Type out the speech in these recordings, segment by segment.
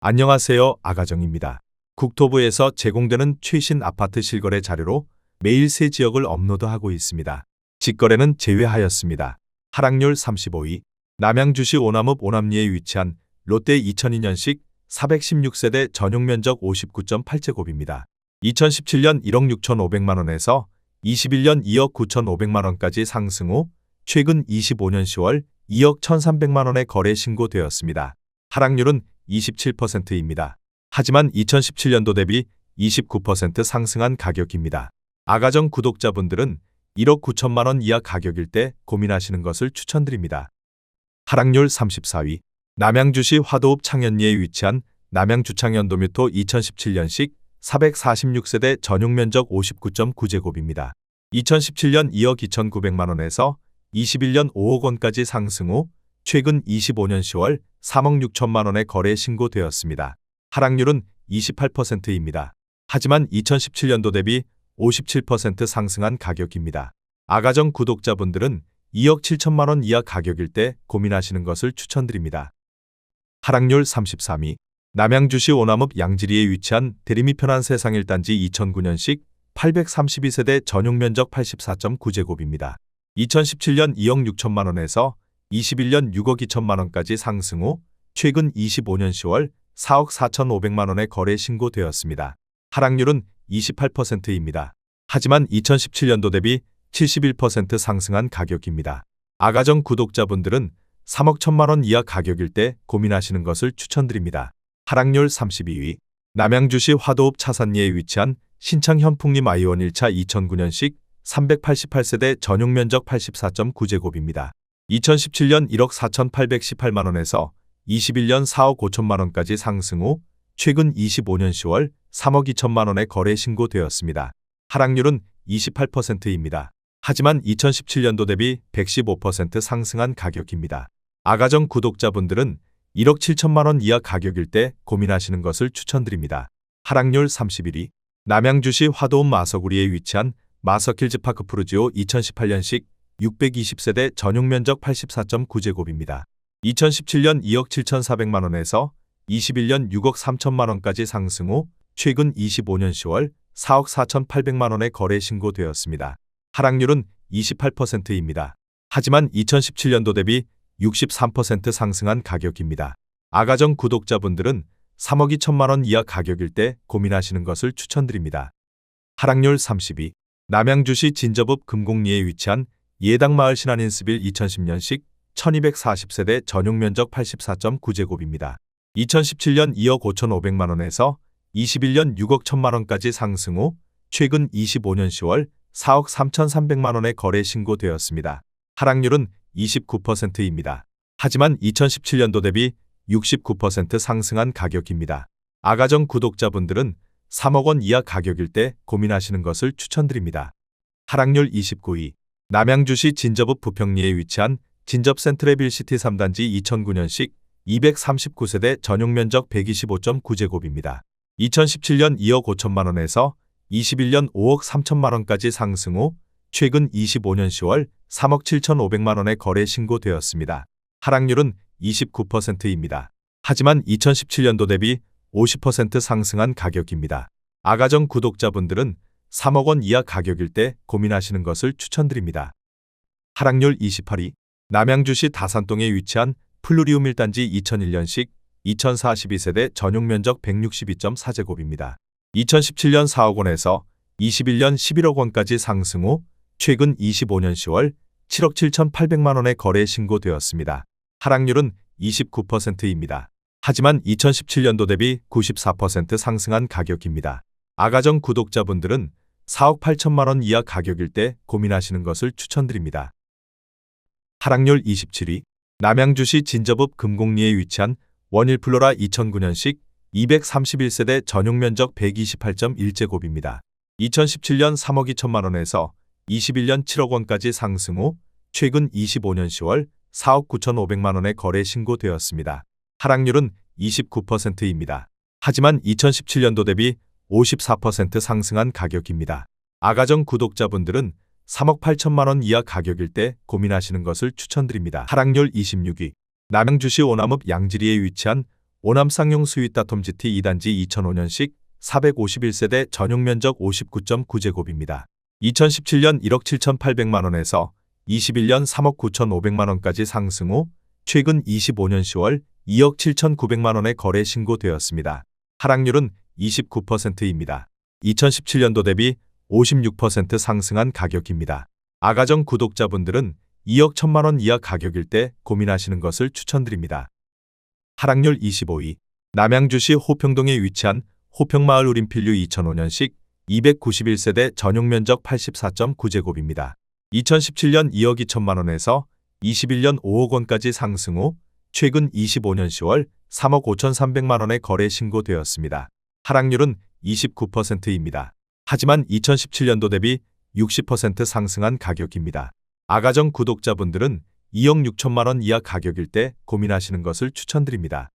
안녕하세요. 아가정입니다. 국토부에서 제공되는 최신 아파트 실거래 자료로 매일 새 지역을 업로드하고 있습니다. 직거래는 제외하였습니다. 하락률 35위. 남양주시 오남읍 오남리에 위치한 롯데 2002년식 416세대 전용 면적 59.8제곱입니다. 2017년 1억 6,500만원에서 21년 2억 9,500만원까지 상승 후 최근 25년 10월 2억 1,300만원에 거래 신고되었습니다. 하락률은 27%입니다. 하지만 2017년도 대비 29% 상승한 가격입니다. 아가정 구독자분들은 1억 9천만원 이하 가격일 때 고민하시는 것을 추천드립니다. 하락률 34위. 남양주시 화도읍 창현리에 위치한 남양주창현도뮤토 2017년식 446세대 전용 면적 59.9제곱입니다. 2017년 2억 2,900만원에서 21년 5억 원까지 상승 후 최근 25년 10월 3억 6천만원에 거래 신고되었습니다. 하락률은 28%입니다. 하지만 2017년도 대비 57% 상승한 가격입니다. 아가정 구독자분들은 2억 7천만원 이하 가격일 때 고민하시는 것을 추천드립니다. 하락률 33위. 남양주시 오남읍 양지리에 위치한 대림이 편한 세상 1단지 2009년식 832세대 전용 면적 84.9제곱입니다. 2017년 2억 6천만원에서 21년 6억 2천만원까지 상승 후 최근 25년 10월 4억 4,500만원에 거래 신고되었습니다. 하락률은 28%입니다. 하지만 2017년도 대비 71% 상승한 가격입니다. 아가정 구독자분들은 3억 1천만원 이하 가격일 때 고민하시는 것을 추천드립니다. 하락률 32위. 남양주시 화도읍 차산리에 위치한 신창 현풍림 아이원 1차 2009년식 388세대 전용 면적 84.9제곱입니다. 2017년 1억 4,818만원에서 21년 4억 5천만원까지 상승 후 최근 25년 10월 3억 2천만원에 거래 신고되었습니다. 하락률은 28%입니다. 하지만 2017년도 대비 115% 상승한 가격입니다. 아가정 구독자분들은 1억 7천만원 이하 가격일 때 고민하시는 것을 추천드립니다. 하락률 31위. 남양주시 화도읍 마서구리에 위치한 마서킬즈파크 푸르지오 2018년식 620세대 전용 면적 84.9제곱입니다. 2017년 2억 7,400만원에서 21년 6억 3천만원까지 상승 후 최근 25년 10월 4억 4,800만원에 거래 신고되었습니다. 하락률은 28%입니다. 하지만 2017년도 대비 63% 상승한 가격입니다. 아가정 구독자분들은 3억 2천만원 이하 가격일 때 고민하시는 것을 추천드립니다. 하락률 30위. 남양주시 진접읍 금곡리에 위치한 예당마을 신한인스빌 2010년식 1240세대 전용 면적 84.9제곱입니다. 2017년 2억 5,500만원에서 21년 6억 1천만원까지 상승 후 최근 25년 10월 4억 3,300만원에 거래 신고되었습니다. 하락률은 29%입니다. 하지만 2017년도 대비 69% 상승한 가격입니다. 아가정 구독자분들은 3억 원 이하 가격일 때 고민하시는 것을 추천드립니다. 하락률 29위. 남양주시 진접읍 부평리에 위치한 진접 센트레빌시티 3단지 2009년식 239세대 전용 면적 125.9제곱입니다. 2017년 2억 5천만원에서 21년 5억 3천만원까지 상승 후 최근 25년 10월 3억 7,500만원에 거래 신고되었습니다. 하락률은 29%입니다. 하지만 2017년도 대비 50% 상승한 가격입니다. 아가정 구독자분들은 3억 원 이하 가격일 때 고민하시는 것을 추천드립니다. 하락률 28위. 남양주시 다산동에 위치한 플루리움 1단지 2001년식 2042세대 전용 면적 162.4제곱입니다. 2017년 4억 원에서 21년 11억 원까지 상승 후 최근 25년 10월 7억 7,800만원에 거래 신고되었습니다. 하락률은 29%입니다. 하지만 2017년도 대비 94% 상승한 가격입니다. 아가정 구독자분들은 4억 8천만원 이하 가격일 때 고민하시는 것을 추천드립니다. 하락률 27위. 남양주시 진접읍 금곡리에 위치한 원일플로라 2009년식 231세대 전용 면적 128.1제곱입니다. 2017년 3억 2천만원에서 21년 7억 원까지 상승 후 최근 25년 10월 4억 9,500만원에 거래 신고되었습니다. 하락률은 29%입니다. 하지만 2017년도 대비 54% 상승한 가격입니다. 아가정 구독자분들은 3억 8천만원 이하 가격일 때 고민하시는 것을 추천드립니다. 하락률 26위. 남양주시 오남읍 양지리에 위치한 오남 쌍용 스윗다톰 GT 2단지 2005년식 451세대 전용 면적 59.9제곱입니다. 2017년 1억 7,800만원에서 21년 3억 9,500만원까지 상승 후 최근 25년 10월 2억 7,900만원에 거래 신고되었습니다. 하락률은 29%입니다. 2017년도 대비 56% 상승한 가격입니다. 아가정 구독자분들은 2억 1천만원 이하 가격일 때 고민하시는 것을 추천드립니다. 하락률 25위. 남양주시 호평동에 위치한 호평마을 우림필류 2005년식 291세대 전용 면적 84.9제곱입니다. 2017년 2억 2천만원에서 21년 5억 원까지 상승 후 최근 25년 10월 3억 5,300만원에 거래 신고되었습니다. 하락률은 29%입니다. 하지만 2017년도 대비 60% 상승한 가격입니다. 아가정 구독자분들은 2억 6천만원 이하 가격일 때 고민하시는 것을 추천드립니다.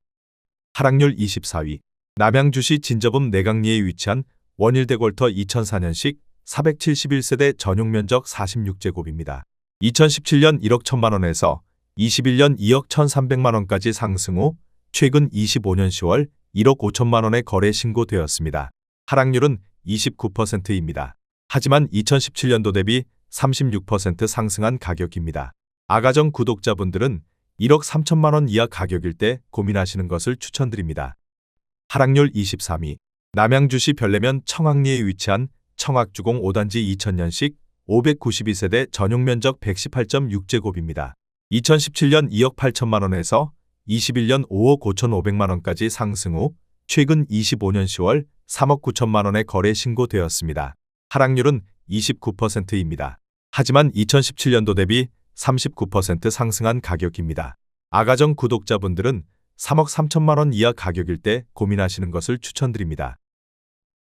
하락률 24위. 남양주시 진저분 내강리에 위치한 원일대골터 2004년식 471세대 전용 면적 46제곱입니다. 2017년 1억 1천만원에서 21년 2억 1,300만원까지 상승 후 최근 25년 10월 1억 5천만원에 거래 신고되었습니다. 하락률은 29%입니다. 하지만 2017년도 대비 36% 상승한 가격입니다. 아가정 구독자분들은 1억 3천만원 이하 가격일 때 고민하시는 것을 추천드립니다. 하락률 23위. 남양주시 별내면 청학리에 위치한 청학주공 5단지 2000년식 592세대 전용 면적 118.6제곱입니다. 2017년 2억 8천만원에서 21년 5억 5,500만원까지 상승 후 최근 25년 10월 3억 9천만원에 거래 신고되었습니다. 하락률은 29%입니다. 하지만 2017년도 대비 39% 상승한 가격입니다. 아가정 구독자분들은 3억 3천만원 이하 가격일 때 고민하시는 것을 추천드립니다.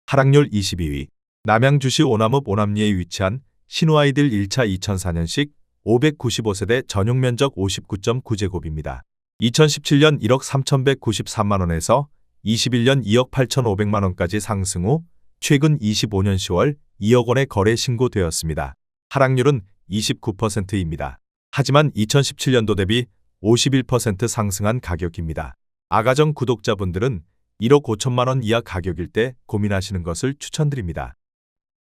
하락률 22위. 남양주시 오남읍 오남리에 위치한 신우아이들 1차 2004년식 595세대 전용 면적 59.9제곱입니다. 2017년 1억 3,193만원에서 21년 2억 8,500만원까지 상승 후 최근 25년 10월 2억 원에 거래 신고되었습니다. 하락률은 29%입니다. 하지만 2017년도 대비 51% 상승한 가격입니다. 아가정 구독자분들은 1억 5천만원 이하 가격일 때 고민하시는 것을 추천드립니다.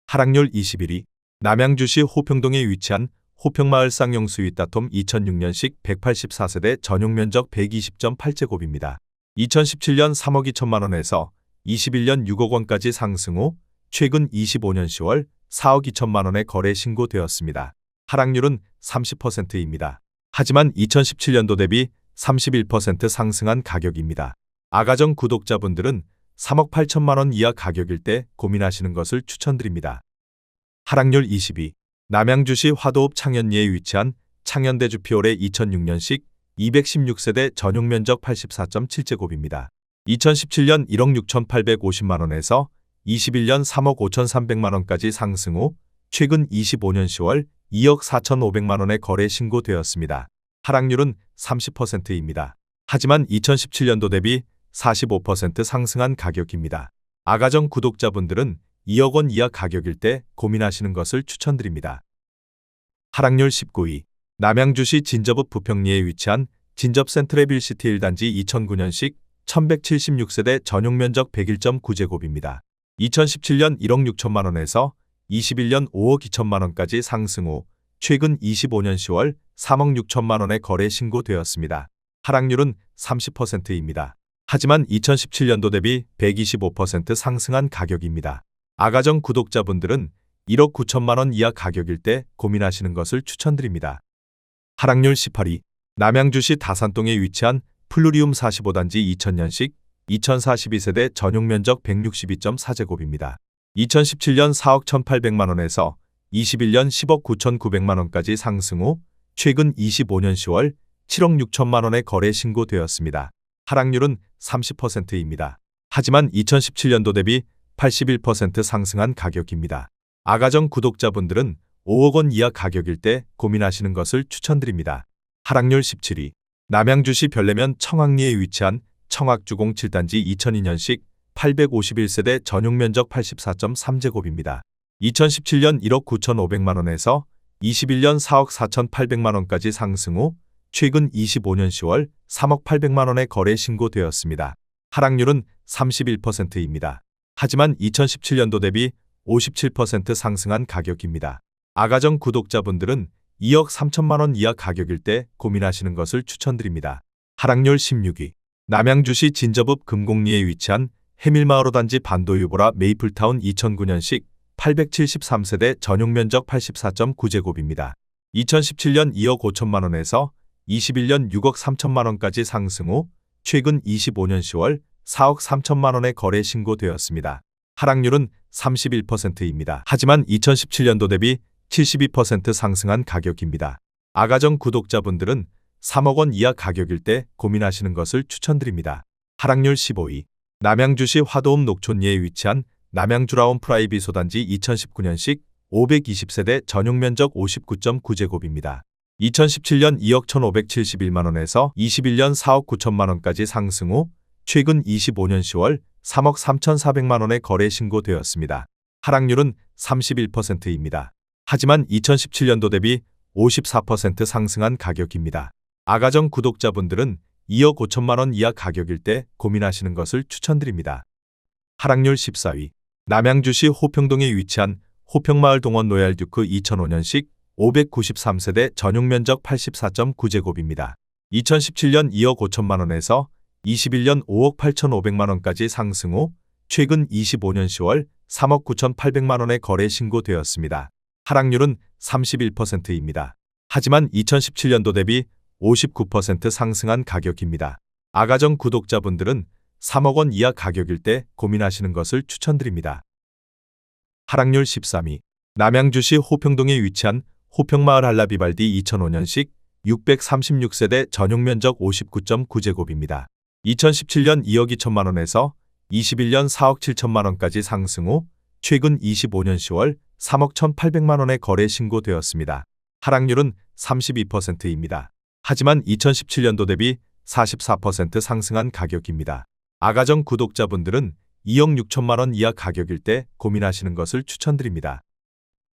하락률 21위. 남양주시 호평동에 위치한 호평마을 쌍용 스윗다톰 2006년식 184세대 전용 면적 120.8제곱입니다. 2017년 3억 2천만원에서 21년 6억 원까지 상승 후 최근 25년 10월 4억 2천만원에 거래 신고되었습니다. 하락률은 30%입니다. 하지만 2017년도 대비 31% 상승한 가격입니다. 아가정 구독자분들은 3억 8천만원 이하 가격일 때 고민하시는 것을 추천드립니다. 하락률 20위. 남양주시 화도읍 창현리에 위치한 창현대주피올의 2006년식 216세대 전용 면적 84.7제곱입니다. 2017년 1억 6,850만원에서 21년 3억 5,300만원까지 상승 후 최근 25년 10월 2억 4,500만원에 거래 신고되었습니다. 하락률은 30%입니다. 하지만 2017년도 대비 45% 상승한 가격입니다. 아가정 구독자분들은 2억 원 이하 가격일 때 고민하시는 것을 추천드립니다. 하락률 19위. 남양주시 진접읍 부평리에 위치한 진접 센트레빌시티 1단지 2009년식 1176세대 전용 면적 101.9제곱입니다. 2017년 1억 6천만원에서 21년 5억 2천만원까지 상승 후 최근 25년 10월 3억 6천만원에 거래 신고되었습니다. 하락률은 30%입니다. 하지만 2017년도 대비 125% 상승한 가격입니다. 아가정 구독자분들은 1억 9천만원 이하 가격일 때 고민하시는 것을 추천드립니다. 하락률 18위. 남양주시 다산동에 위치한 플루리움 45단지 2000년식 2042세대 전용 면적 162.4제곱입니다. 2017년 4억 1,800만원에서 21년 10억 9,900만원까지 상승 후 최근 25년 10월 7억 6천만원에 거래 신고되었습니다. 하락률은 30%입니다. 하지만 2017년도 대비 81% 상승한 가격입니다. 아가정 구독자분들은 5억 원 이하 가격일 때 고민하시는 것을 추천드립니다. 하락률 17위. 남양주시 별내면 청학리에 위치한 청학주공 7단지 2002년식 851세대 전용 면적 84.3제곱입니다. 2017년 1억 9,500만원에서 21년 4억 4,800만원까지 상승 후 최근 25년 10월 3억 800만원에 거래 신고되었습니다. 하락률은 31%입니다. 하지만 2017년도 대비 57% 상승한 가격입니다. 아가정 구독자분들은 2억 3천만 원 이하 가격일 때 고민하시는 것을 추천드립니다. 하락률 16위. 남양주시 진저읍 금곡리에 위치한 해밀마을 5단지 반도유보라 메이플타운 2009년식 873세대 전용면적 84.9제곱입니다. 2017년 2억 5천만 원에서 21년 6억 3천만 원까지 상승 후 최근 25년 10월 4억 3천만 원에 거래 신고되었습니다. 하락률은 31%입니다. 하지만 2017년도 대비 72% 상승한 가격입니다. 아가정 구독자분들은 3억 원 이하 가격일 때 고민하시는 것을 추천드립니다. 하락률 15위. 남양주시 화도읍 녹촌리에 위치한 남양주라운 프라이빗 소단지 2019년식 520세대 전용면적 59.9제곱입니다. 2017년 2억 1,571만 원에서 21년 4억 9천만 원까지 상승 후 최근 25년 10월 3억 3,400만 원에 거래 신고되었습니다. 하락률은 31%입니다. 하지만 2017년도 대비 54% 상승한 가격입니다. 아가정 구독자분들은 2억 5천만 원 이하 가격일 때 고민하시는 것을 추천드립니다. 하락률 14위. 남양주시 호평동에 위치한 호평마을 동원 로얄듀크 2005년식 593세대 전용면적 84.9제곱입니다. 2017년 2억 5천만 원에서 21년 5억 8,500만 원까지 상승 후 최근 25년 10월 3억 9,800만 원에 거래 신고되었습니다. 하락률은 31%입니다. 하지만 2017년도 대비 59% 상승한 가격입니다. 아가정 구독자분들은 3억 원 이하 가격일 때 고민하시는 것을 추천드립니다. 하락률 13위. 남양주시 호평동에 위치한 호평마을 한라비발디 2005년식 636세대 전용면적 59.9제곱입니다. 2017년 2억 2천만 원에서 21년 4억 7천만 원까지 상승 후 최근 25년 10월 3억 1,800만 원에 거래 신고되었습니다. 하락률은 32%입니다. 하지만 2017년도 대비 44% 상승한 가격입니다. 아가정 구독자분들은 2억 6천만 원 이하 가격일 때 고민하시는 것을 추천드립니다.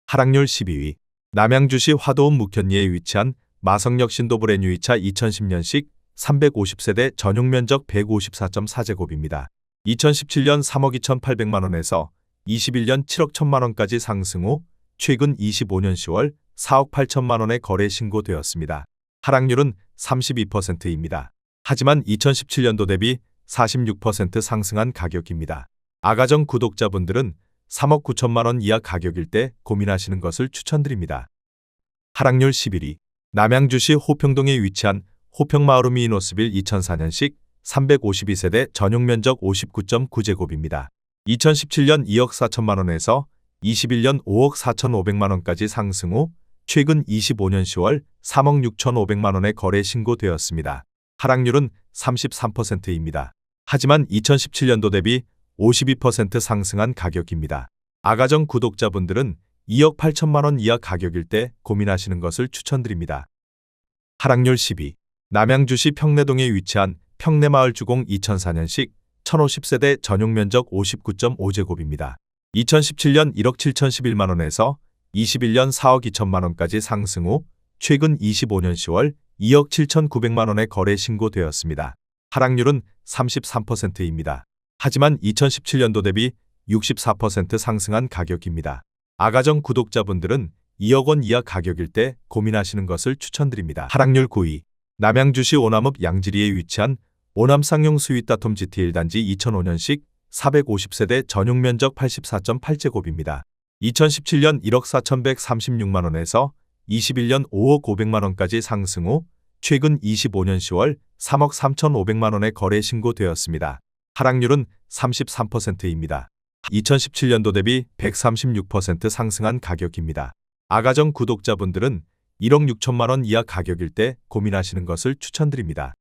하락률 12위. 남양주시 화도읍 묵현리에 위치한 마성역 신도브레뉴이차 2010년식 350세대 전용면적 154.4제곱입니다. 2017년 3억 2,800만 원에서 21년 7억 1천만 원까지 상승 후 최근 25년 10월 4억 8천만 원에 거래 신고되었습니다. 하락률은 32%입니다. 하지만 2017년도 대비 46% 상승한 가격입니다. 아가정 구독자분들은 3억 9천만 원 이하 가격일 때 고민하시는 것을 추천드립니다. 하락률 11위. 남양주시 호평동에 위치한 호평마을미노스빌 2004년식 352세대 전용면적 59.9제곱입니다. 2017년 2억 4천만 원에서 21년 5억 4,500만 원까지 상승 후 최근 25년 10월 3억 6,500만 원에 거래 신고되었습니다. 하락률은 33%입니다. 하지만 2017년도 대비 52% 상승한 가격입니다. 아가정 구독자분들은 2억 8천만 원 이하 가격일 때 고민하시는 것을 추천드립니다. 하락률 10위. 남양주시 평내동에 위치한 평내마을 주공 2004년식 1,050세대 전용면적 59.5제곱입니다. 2017년 1억 7,011만 원에서 21년 4억 2천만 원까지 상승 후 최근 25년 10월 2억 7,900만 원에 거래 신고되었습니다. 하락률은 33%입니다. 하지만 2017년도 대비 64% 상승한 가격입니다. 아가정 구독자분들은 2억 원 이하 가격일 때 고민하시는 것을 추천드립니다. 하락률 9위. 남양주시 오남읍 양지리에 위치한 오남 쌍용 스윗다톰 GT 1단지 2005년식 450세대 전용면적 84.8제곱입니다. 2017년 1억 4,136만 원에서 21년 5억 500만 원까지 상승 후 최근 25년 10월 3억 3,500만 원에 거래 신고되었습니다. 하락률은 33%입니다. 2017년도 대비 136% 상승한 가격입니다. 아가정 구독자분들은 1억 6천만 원 이하 가격일 때 고민하시는 것을 추천드립니다.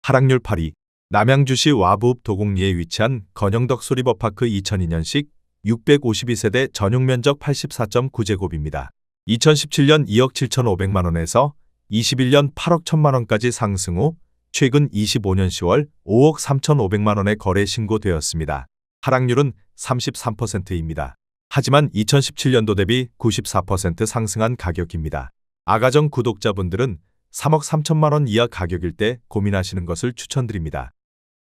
하락률 8위. 남양주시 와부읍 도곡리에 위치한 건영덕 소리버파크 2002년식 652세대 전용면적 84.9제곱입니다. 2017년 2억 7,500만 원에서 21년 8억 1천만 원까지 상승 후 최근 25년 10월 5억 3,500만 원에 거래 신고되었습니다. 하락률은 33%입니다. 하지만 2017년도 대비 94% 상승한 가격입니다. 아가정 구독자분들은 3억 3천만 원 이하 가격일 때 고민하시는 것을 추천드립니다.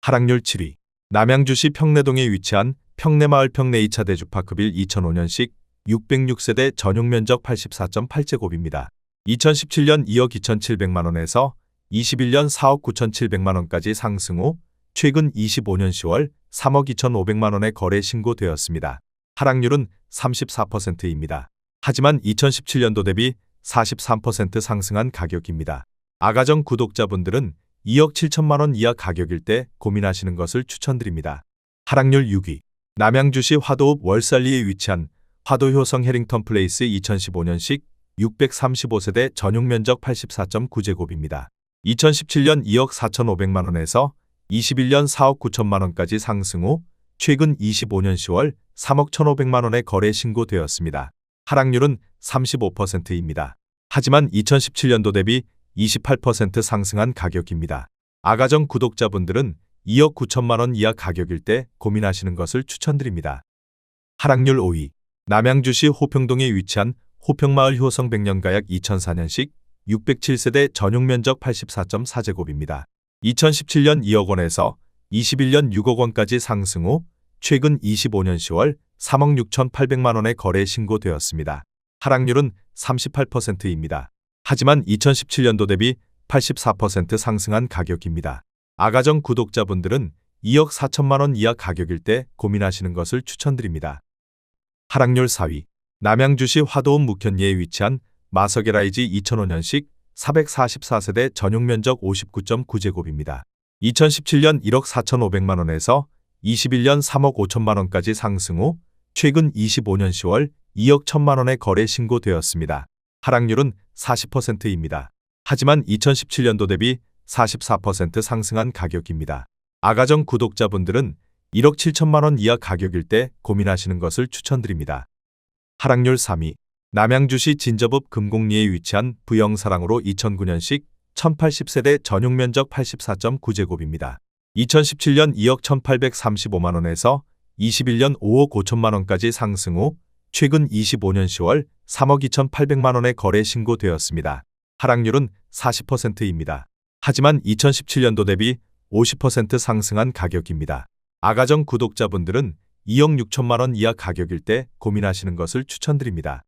하락률 7위. 남양주시 평내동에 위치한 평내마을 평내 2차 대주파크빌 2005년식 606세대 전용 면적 84.8제곱입니다. 2017년 2억 2,700만 원에서 21년 4억 9,700만 원까지 상승 후 최근 25년 10월 3억 2,500만 원에 거래 신고되었습니다. 하락률은 34%입니다. 하지만 2017년도 대비 43% 상승한 가격입니다. 아가정 구독자분들은 2억 7천만 원 이하 가격일 때 고민하시는 것을 추천드립니다. 하락률 6위. 남양주시 화도읍 월살리에 위치한 화도효성 해링턴 플레이스 2015년식 635세대 전용 면적 84.9제곱입니다. 2017년 2억 4,500만 원에서 21년 4억 9천만 원까지 상승 후 최근 25년 10월 3억 1,500만 원에 거래 신고되었습니다. 하락률은 35%입니다. 하지만 2017년도 대비 28% 상승한 가격입니다. 아가정 구독자분들은 2억 9천만 원 이하 가격일 때 고민하시는 것을 추천드립니다. 하락률 5위. 남양주시 호평동에 위치한 호평마을 효성 백년가약 2004년식 607세대 전용 면적 84.4제곱입니다. 2017년 2억 원에서 21년 6억 원까지 상승 후 최근 25년 10월 3억 6,800만 원에 거래 신고되었습니다. 하락률은 38%입니다. 하지만 2017년도 대비 84% 상승한 가격입니다. 아가정 구독자분들은 2억 4천만 원 이하 가격일 때 고민하시는 것을 추천드립니다. 하락률 4위. 남양주시 화도읍 묵현리에 위치한 마서게라이지 2005년식 444세대 전용 면적 59.9제곱입니다. 2017년 1억 4,500만 원에서 21년 3억 5천만 원까지 상승 후 최근 25년 10월 2억 1천만 원에 거래 신고되었습니다. 하락률은 40%입니다. 하지만 2017년도 대비 44% 상승한 가격입니다. 아가정 구독자분들은 1억 7천만 원 이하 가격일 때 고민하시는 것을 추천드립니다. 하락률 3위. 남양주시 진접읍 금곡리에 위치한 부영사랑으로 2009년식 1080세대 전용 면적 84.9제곱입니다. 2017년 2억 1,835만 원에서 21년 5억 5천만 원까지 상승 후 최근 25년 10월 3억 2,800만 원에 거래 신고되었습니다. 하락률은 40%입니다. 하지만 2017년도 대비 50% 상승한 가격입니다. 아가정 구독자분들은 2억 6천만 원 이하 가격일 때 고민하시는 것을 추천드립니다.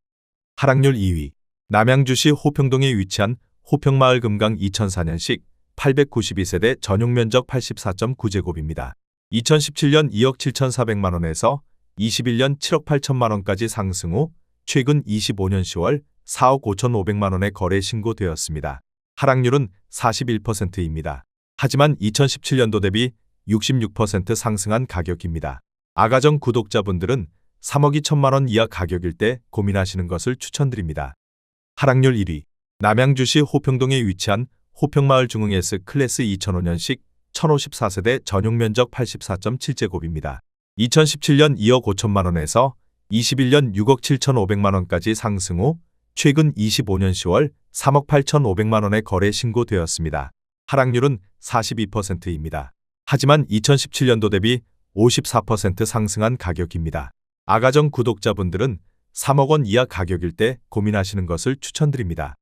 하락률 2위. 남양주시 호평동에 위치한 호평마을 금강 2004년식 892세대 전용 면적 84.9제곱입니다. 2017년 2억 7,400만 원에서 21년 7억 8천만 원까지 상승 후 최근 25년 10월 4억 5,500만 원에 거래 신고되었습니다. 하락률은 41%입니다. 하지만 2017년도 대비 66% 상승한 가격입니다. 아가정 구독자분들은 3억 2천만 원 이하 가격일 때 고민하시는 것을 추천드립니다. 하락률 1위. 남양주시 호평동에 위치한 호평마을 중흥 S 클래스 2005년식 1054세대 전용 면적 84.7제곱입니다. 2017년 2억 5천만 원에서 21년 6억 7,500만 원까지 상승 후 최근 25년 10월 3억 8,500만 원에 거래 신고되었습니다. 하락률은 42%입니다. 하지만 2017년도 대비 54% 상승한 가격입니다. 아가정 구독자분들은 3억 원 이하 가격일 때 고민하시는 것을 추천드립니다.